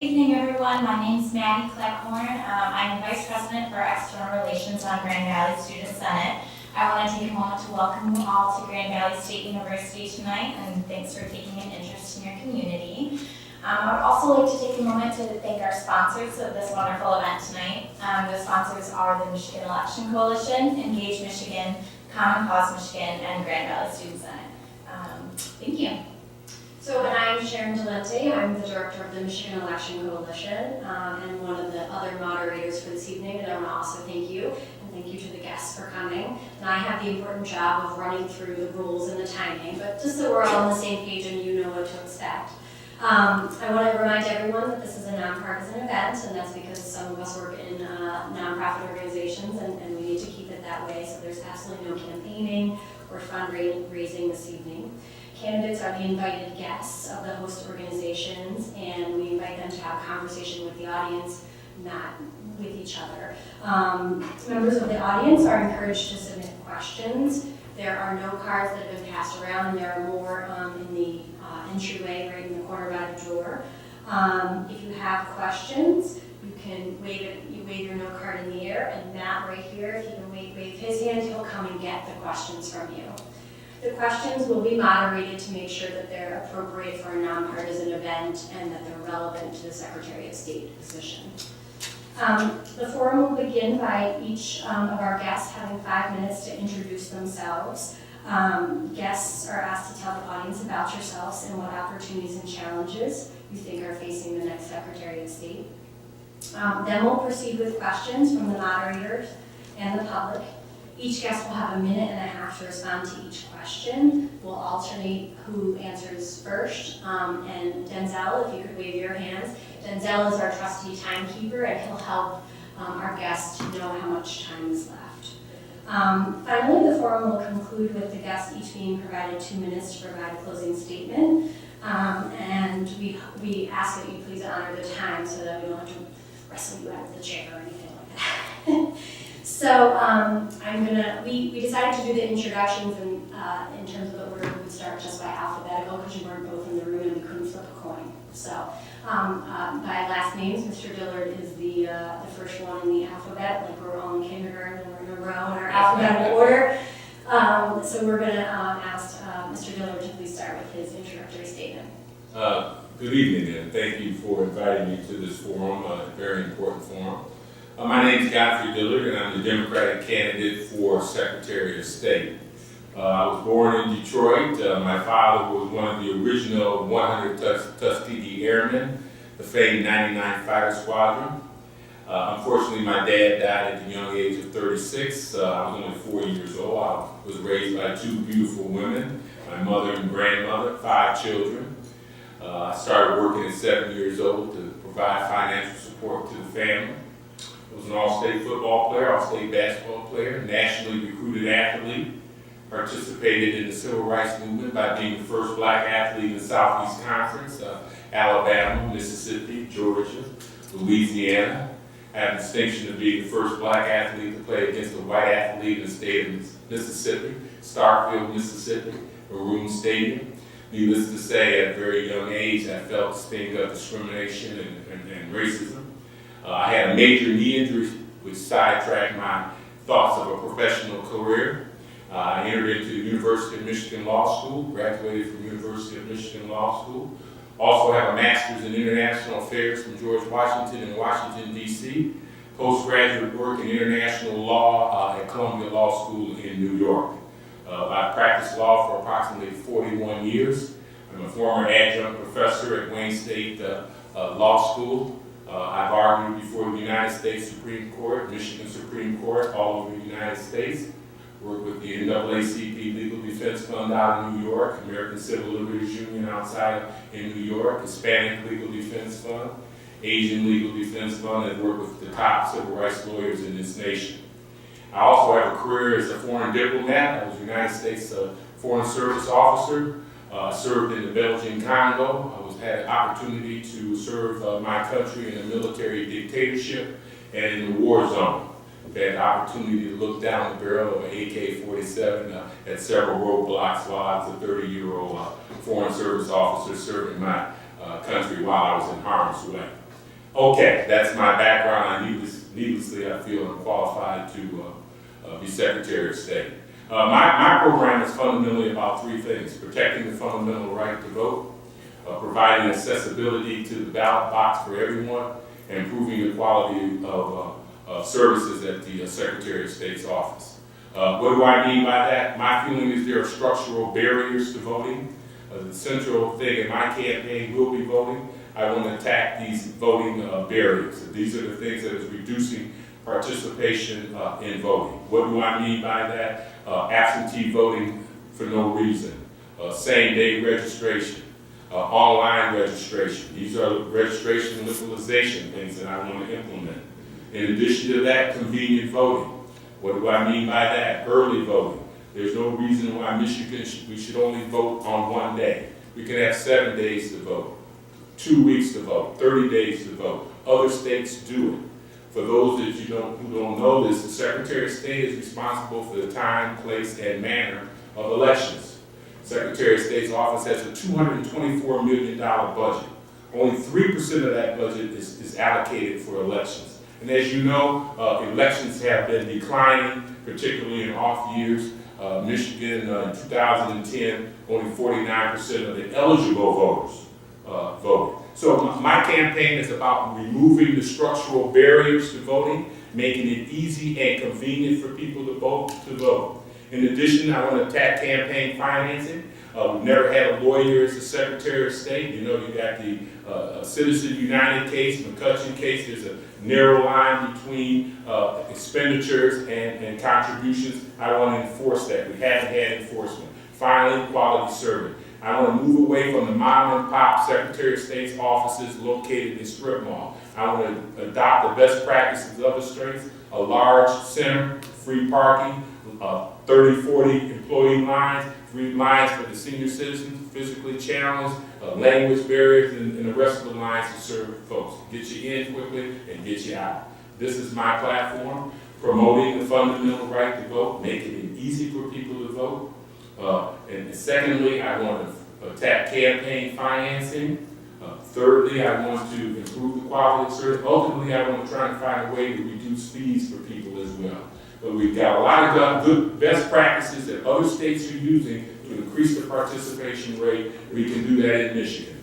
Good evening, everyone. My name is Maggie Cleckhorn. I'm Vice President for External Relations on Grand Valley Student Senate. I want to take a moment to welcome you all to Grand Valley State University tonight, and thanks for taking an interest in your community. I would also like to take a moment to thank our sponsors of this wonderful event tonight. The sponsors are the Michigan Election Coalition, Engage Michigan, Common Cause Michigan, and Grand Valley Student Senate. Thank you. So, and I'm Sharon Delente. I'm the director of the Michigan Election Coalition and one of the other moderators for this evening. And I want to also thank you and thank you to the guests for coming. And I have the important job of running through the rules and the timing, but just so we're all on the same page and you know what to expect. I want to remind everyone that this is a nonpartisan event, and that's because some of us work in nonprofit organizations, and we need to keep it that way. So there's absolutely no campaigning or fundraising this evening. Candidates are the invited guests of the host organizations, and we invite them to have a conversation with the audience, not with each other. Members of the audience are encouraged to submit questions. There are no cards that have been passed around, and there are more in the entryway right in the corner by the door. If you have questions, you can wave it. You wave your note card in the air, and Matt right here, if he can wave his hand, he'll come and get the questions from you. The questions will be moderated to make sure that they're appropriate for a nonpartisan event and that they're relevant to the Secretary of State position. The forum will begin by each of our guests having 5 minutes to introduce themselves. Guests are asked to tell the audience about yourselves and what opportunities and challenges you think are facing the next Secretary of State. Then we'll proceed with questions from the moderators and the public. Each guest will have 1.5 minutes to respond to each question. We'll alternate who answers first. And Denzel, if you could wave your hands. Denzel is our trusty timekeeper, and he'll help our guests know how much time is left. Finally, the forum will conclude with the guests each being provided 2 minutes to provide a closing statement. And we ask that you please honor the time so that we don't have to wrestle you out of the chair or anything like that. So we decided to do the introductions in terms of the order. We would start just by alphabetical because you weren't both in the room and we couldn't flip a coin. So by last names, Mr. Dillard is the first one in the alphabet, like we're all in kindergarten and we're in a row in our alphabetical order. So we're going to ask Mr. Dillard to please start with his introductory statement. Good evening, and thank you for inviting me to this forum, a very important forum. My name is Godfrey Dillard, and I'm the Democratic candidate for Secretary of State. I was born in Detroit. My father was one of the original 100 Tuskegee Airmen, the famed 99th Fighter Squadron. Unfortunately, my dad died at the young age of 36. I was only 4 years old. I was raised by 2 beautiful women, my mother and grandmother, 5 children. I started working at 7 years old to provide financial support to the family. I was an all-state football player, all-state basketball player, nationally recruited athlete, participated in the civil rights movement by being the first black athlete in the Southeast Conference, Alabama, Mississippi, Georgia, Louisiana. I have the distinction of being the first black athlete to play against a white athlete in the state of Mississippi, Starkville, Mississippi, Maroon Stadium. Needless to say, at a very young age, I felt the sting of discrimination and racism. I had a major knee injury which sidetracked my thoughts of a professional career. I entered into the University of Michigan Law School, graduated from University of Michigan Law School. Also have a master's in international affairs from George Washington in Washington, D.C. Postgraduate work in international law at Columbia Law School in New York. I've practiced law for approximately 41 years. I'm a former adjunct professor at Wayne State Law School. I've argued before the United States Supreme Court, Michigan Supreme Court, all over the United States. Worked with the NAACP Legal Defense Fund out in New York, American Civil Liberties Union outside in New York, Hispanic Legal Defense Fund, Asian Legal Defense Fund, and worked with the top civil rights lawyers in this nation. I also have a career as a foreign diplomat. I was a United States Foreign Service officer, served in the Belgian Congo. I had an opportunity to serve my country in a military dictatorship and in the war zone. I've had the opportunity to look down the barrel of an AK-47 at several roadblocks while I was a 30-year-old Foreign Service officer serving my country while I was in harm's way. Okay, that's my background. Needlessly, I feel I'm qualified to be Secretary of State. My program is fundamentally about three things: protecting the fundamental right to vote, providing accessibility to the ballot box for everyone, and improving the quality of services at the Secretary of State's office. What do I mean by that? My feeling is there are structural barriers to voting. The central thing in my campaign will be voting. I want to attack these voting barriers. These are the things that is reducing participation in voting. What do I mean by that? Absentee voting for no reason, same-day registration, online registration. These are registration liberalization things that I want to implement. In addition to that, convenient voting. What do I mean by that? Early voting. There's no reason why Michigan we should only vote on one day. We can have 7 days to vote, 2 weeks to vote, 30 days to vote. Other states do it. For those that who don't know this, the Secretary of State is responsible for the time, place, and manner of elections. Secretary of State's office has a $224 million budget. Only 3% of that budget is allocated for elections. And as you know, elections have been declining, particularly in off years. Michigan, in 2010, only 49% of the eligible voters voted. So my campaign is about removing the structural barriers to voting, making it easy and convenient for people to vote. In addition, I want to attack campaign financing. We've never had a lawyer as the Secretary of State. You know, you got the Citizen United case, McCutcheon case. There's a narrow line between expenditures and contributions. I want to enforce that. We haven't had enforcement. Finally, quality service. I want to move away from the mom and pop Secretary of State's offices located in strip mall. I want to adopt the best practices of the states, a large center, free parking, 30, 40 employee lines, free lines for the senior citizens, physically challenged, language barriers, and the rest of the lines to serve folks. Get you in quickly and get you out. This is my platform, promoting the fundamental right to vote, making it easy for people to vote. And secondly, I want to attack campaign financing. Thirdly, I want to improve the quality of service. Ultimately, I want to try and find a way to reduce fees for people as well. But we've got a lot of good best practices that other states are using to increase the participation rate. We can do that in Michigan.